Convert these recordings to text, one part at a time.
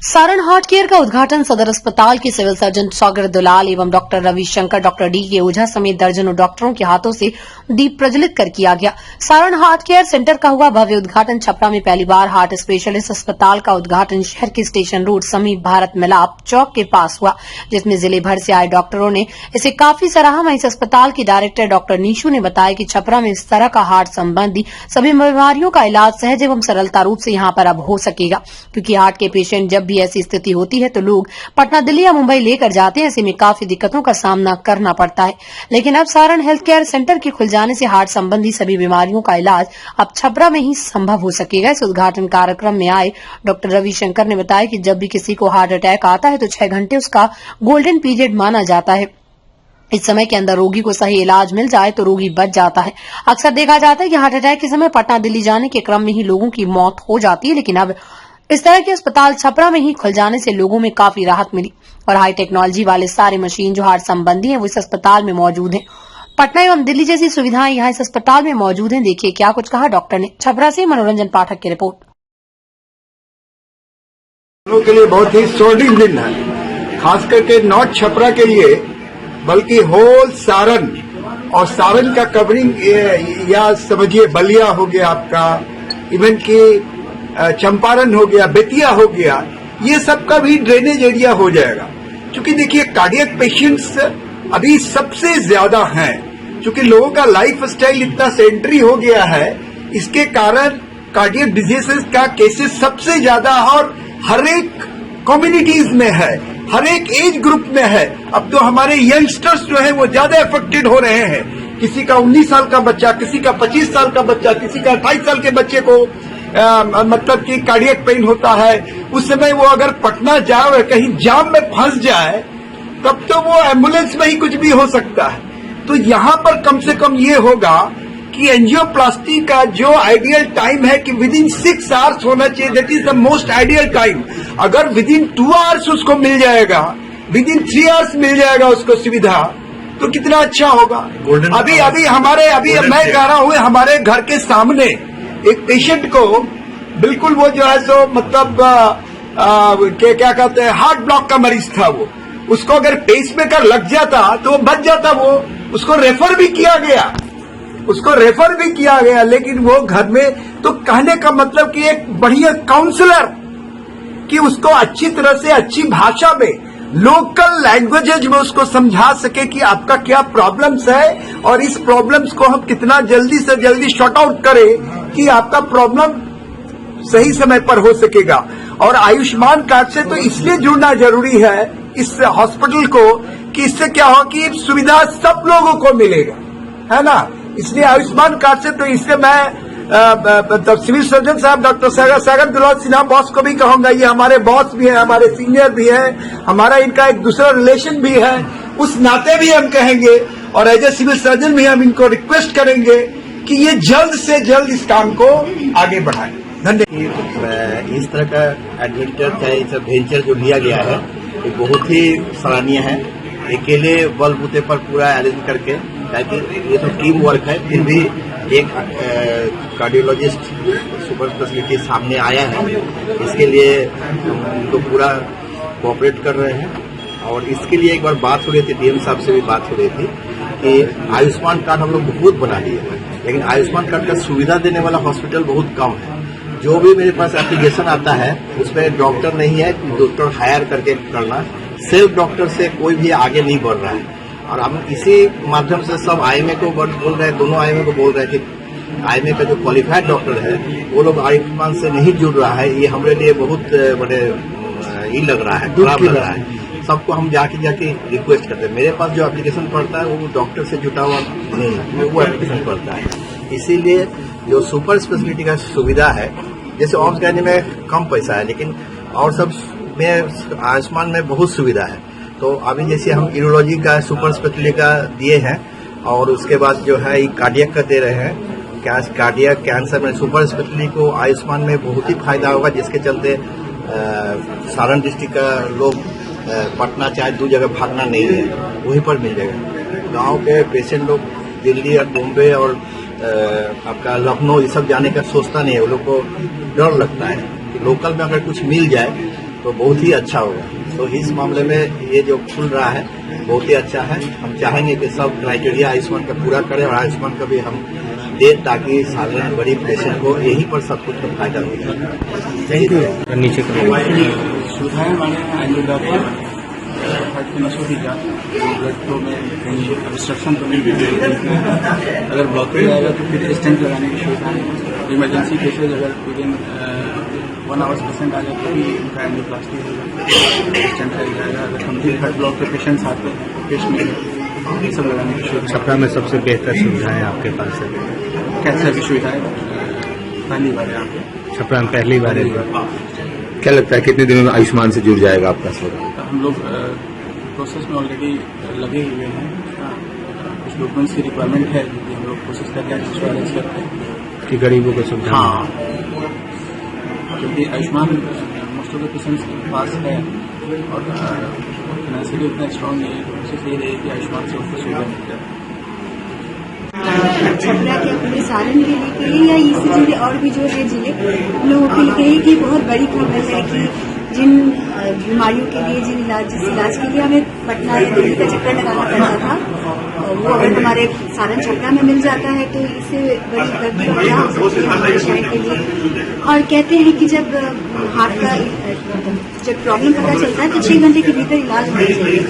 Saran heart care का उद्घाटन सदर अस्पताल के सिविल सर्जन सागर दुलाल एवं डॉक्टर रविशंकर, डॉक्टर डी के ओझा समेत दर्जनों डॉक्टरों के हाथों से दीप प्रज्वलित कर किया गया। सारण हार्ट केयर सेंटर का हुआ भव्य उद्घाटन। छपरा में पहली बार हार्ट स्पेशलिस्ट अस्पताल का उद्घाटन शहर के स्टेशन रोड समीप भारत मिलाप चौक के पास हुआ, जिसमें जिले भर से आए डॉक्टरों ने इसे काफी सराहा। वहीं इस अस्पताल की डायरेक्टर डॉक्टर नीशू ने बताया कि छपरा में इस तरह का हार्ट संबंधी सभी बीमारियों का इलाज सहज एवं सरलता रूप से यहां पर अब हो सकेगा, क्योंकि हार्ट के पेशेंट जब भी ऐसी स्थिति होती है तो लोग पटना, दिल्ली या मुंबई लेकर जाते हैं। ऐसे में काफी दिक्कतों का सामना करना पड़ता है, लेकिन अब सारण हेल्थ केयर सेंटर के खुल जाने से हार्ट संबंधी सभी बीमारियों का इलाज अब छपरा में ही संभव हो सकेगा। इस उद्घाटन कार्यक्रम में आए डॉक्टर रविशंकर ने बताया कि जब भी किसी को हार्ट अटैक आता है तो 6 घंटे उसका गोल्डन पीरियड माना जाता है। इस समय के अंदर रोगी को सही इलाज मिल जाए तो रोगी बच जाता है। अक्सर देखा जाता है कि हार्ट अटैक के समय पटना, दिल्ली जाने के क्रम में ही लोगों की मौत हो जाती है, लेकिन अब इस तरह के अस्पताल छपरा में ही खुल जाने से लोगों में काफी राहत मिली और हाई टेक्नोलॉजी वाले सारे मशीन जो हार्ट संबंधी हैं वो इस अस्पताल में मौजूद हैं। पटना एवं दिल्ली जैसी सुविधाएं यहाँ इस अस्पताल में मौजूद हैं। देखिए क्या कुछ कहा डॉक्टर ने। छपरा से मनोरंजन पाठक की रिपोर्ट। के लिए बहुत ही सोल्डिंग दिन है, खास करके नॉर्थ छपरा के लिए, बल्कि होल सारण और सारण का कवरिंग, या समझिए बलिया हो गया आपका, इवन की चंपारण हो गया, बेतिया हो गया, ये सब का भी ड्रेनेज एरिया हो जाएगा। क्योंकि देखिए कार्डियक पेशेंट्स अभी सबसे ज्यादा हैं, क्योंकि लोगों का लाइफ स्टाइल इतना सेडेंटरी हो गया है, इसके कारण कार्डियक डिजीजेस का केसेस सबसे ज्यादा और हर एक कम्युनिटीज में है, हर एक एज ग्रुप में है। अब तो हमारे यंगस्टर्स जो है वो ज्यादा अफेक्टेड हो रहे हैं। किसी का 19 साल का बच्चा, किसी का 25 साल का बच्चा, किसी का 28 साल के बच्चे को मतलब कि कार्डियक पेन होता है। उस समय वो अगर पटना जाए, कहीं जाम में फंस जाए, तब तो वो एम्बुलेंस में ही कुछ भी हो सकता है। तो यहाँ पर कम से कम ये होगा कि एंजियोप्लास्टी का जो आइडियल टाइम है कि विद इन 6 आवर्स होना चाहिए, that is the most ideal time. अगर विद इन 2 आवर्स उसको मिल जाएगा, विद इन 3 आवर्स मिल जाएगा उसको सुविधा, तो कितना अच्छा होगा। अभी मैं कह रहा हूँ, हमारे घर के सामने एक पेशेंट को बिल्कुल वो जो है सो मतलब क्या कहते हैं, हार्ट ब्लॉक का मरीज था। वो उसको अगर पेसमेकर लग जाता तो वो बच जाता। वो उसको रेफर भी किया गया, लेकिन वो घर में, तो कहने का मतलब कि एक बढ़िया काउंसलर कि उसको अच्छी तरह से, अच्छी भाषा में, लोकल लैंग्वेजेज में उसको समझा सके कि आपका क्या प्रॉब्लम्स है और इस प्रॉब्लम्स को हम कितना जल्दी से जल्दी शॉर्ट आउट करें कि आपका प्रॉब्लम सही समय पर हो सकेगा। और आयुष्मान कार्ड से तो इसलिए जुड़ना जरूरी है इस हॉस्पिटल को कि इससे क्या हो कि सुविधा सब लोगों को मिलेगा, है ना। इसलिए आयुष्मान कार्ड से, तो इससे मैं सिविल सर्जन साहब डॉक्टर सागर दुलाल सिन्हा बॉस को भी कहूंगा, ये हमारे बॉस भी हैं, हमारे सीनियर भी हैं, हमारा इनका एक दूसरा रिलेशन भी है, उस नाते भी हम कहेंगे और एज ए सिविल सर्जन भी हम इनको रिक्वेस्ट करेंगे कि ये जल्द से जल्द इस काम को आगे बढ़ाएं। धन्यवाद। इस तरह का एडवेंचर वेंचर जो लिया गया है ये बहुत ही सराहनीय है। अकेले बलबूते पर पूरा अरेंज करके, ताकि ये तो टीम वर्क है, फिर भी एक कार्डियोलॉजिस्ट सुपर स्पेशलिटी सामने आया है, इसके लिए हम तो पूरा कोऑपरेट कर रहे हैं। और इसके लिए एक बार बात हो रही थी, डीएम साहब से भी बात हो रही थी कि आयुष्मान कार्ड हम लोग बहुत बना लिए हैं, लेकिन आयुष्मान कार्ड का सुविधा देने वाला हॉस्पिटल बहुत कम है। जो भी मेरे पास एप्लीकेशन आता है उसमें डॉक्टर नहीं है, डॉक्टर हायर करके करना, सेल्फ डॉक्टर से कोई भी आगे नहीं बढ़ रहा है। और हम इसी माध्यम से सब आईएमए को बोल रहे हैं, दोनों आईएमए को बोल रहे हैं कि आईएमए का जो क्वालिफाइड डॉक्टर है वो लोग आयुष्मान से नहीं जुड़ रहा है। ये हमारे लिए बहुत बड़े ये लग रहा है, खराब लग रहा है। सबको हम जाके रिक्वेस्ट करते हैं। मेरे पास जो एप्लीकेशन पड़ता है वो डॉक्टर से जुटा हुआ नहीं है, वो एप्लीकेशन पड़ता है। इसीलिए जो सुपर स्पेशलिटी का सुविधा है, जैसे ऑम्स कहने में कम पैसा है, लेकिन और सब में आयुष्मान में बहुत सुविधा है। तो अभी जैसे हम यूरोलॉजी का सुपर स्पेशलिटी का दिए हैं और उसके बाद जो है कार्डियक का दे रहे हैं, कार्डियक कैंसर में सुपर स्पेशलिटी को आयुष्मान में बहुत ही फायदा होगा, जिसके चलते सारण डिस्ट्रिक्ट का लोग पटना चाहे 2 जगह भागना नहीं है, वहीं पर मिल जाएगा। गांव के पेशेंट लोग दिल्ली और बॉम्बे और आपका लखनऊ ये सब जाने का सोचता नहीं है, वो लोग को डर लगता है। लोकल में अगर कुछ मिल जाए तो बहुत ही अच्छा होगा। तो इस मामले में ये जो खुल रहा है बहुत ही अच्छा है। हम चाहेंगे कि सब क्राइटेरिया आयुष्मान का पूरा करें और आयुष्मान का भी हम दे, ताकि साधारण गरीब पेशेंट को यहीं पर सब कुछ का फायदा हो जाए। नीचे सुविधाएं माने हैं एंजियोग्राफी, हार्ट की नसों की जांच, ब्लड फ्लो में कहीं ऑब्स्ट्रक्शन तो नहीं है, अगर ब्लॉकेज आएगा तो फिर स्टेंट लगाने की सुविधा है। इमरजेंसी केसेज अगर विदिन 1 आवर्स पेशेंट आ जाए तो भी उनका एंजियोप्लास्टी होगा, स्टेंट लग जाएगा। अगर कंप्लीट हार्ट ब्लॉक के पेशेंट्स आते हैं पेश में ये सब लगाने की सुविधा। छपरा में सबसे बेहतर सुविधाएं आपके पास है? कैंसर की सुविधाएं पहली बार है यहाँ पे। छपरा में पहली बार है। क्या लगता है कितने दिनों में आयुष्मान से जुड़ जाएगा आपका अस्पताल? हम लोग प्रोसेस में ऑलरेडी लगे हुए हैं। कुछ डॉक्यूमेंट्स की रिक्वायरमेंट है जो हम लोग कोशिश कर रहे हैं, जिसको अरेंज करते हैं कि गरीबों को सुविधा हाँ, क्योंकि Ayushman most of the patients के पास है और फाइनेंशियली उतना स्ट्रॉन्ग नहीं है। कोशिश ये रही कि आयुष्मान से उनको सुविधा मिल जाए। छपरा के अपने सारण जिले के लिए या इसी जिले और भी जो है जिले लोगों के लिए कही कि बहुत बड़ी खबर है कि जिन बीमारियों के लिए जिस इलाज के लिए हमें पटना या दिल्ली का चक्कर लगाना पड़ता था, वो अगर हमारे सारण छपरा में मिल जाता है तो इससे बड़ी खबर क्या हो सकती है हमारे शहर के लिए। और कहते हैं कि जब हार्ट का जब प्रॉब्लम पता चलता है तो 6 घंटे के भीतर इलाज होना चाहिए।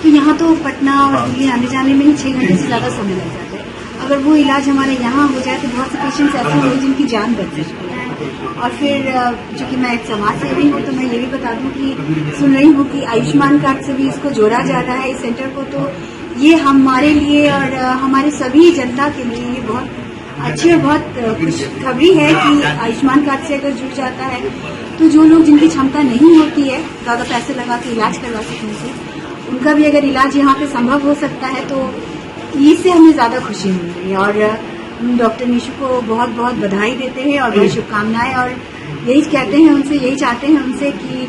तो यहाँ तो पटना और दिल्ली आने जाने में ही 6 घंटे से ज्यादा समय लग जाता है। अगर वो इलाज हमारे यहाँ हो जाए तो बहुत से पेशेंट्स ऐसे होंगे जिनकी जान बच सकती है। और फिर चूंकि मैं एक समाज सेवी हूँ तो मैं ये भी बता दूं कि सुन रही हूँ कि आयुष्मान कार्ड से भी इसको जोड़ा जा रहा है इस सेंटर को। तो ये हमारे लिए और हमारे सभी जनता के लिए ये बहुत अच्छी और बहुत खुशखबरी है कि आयुष्मान कार्ड से अगर जुड़ जाता है तो जो लोग जिनकी क्षमता नहीं होती है ज्यादा पैसे लगा के इलाज करवा सकने से, उनका भी अगर इलाज यहाँ पे संभव हो सकता है तो इससे हमें ज्यादा खुशी मिल रही है। और डॉक्टर निशु को बहुत बहुत बधाई देते हैं और बहुत शुभकामनाएं, और यही कहते हैं उनसे, यही चाहते हैं उनसे कि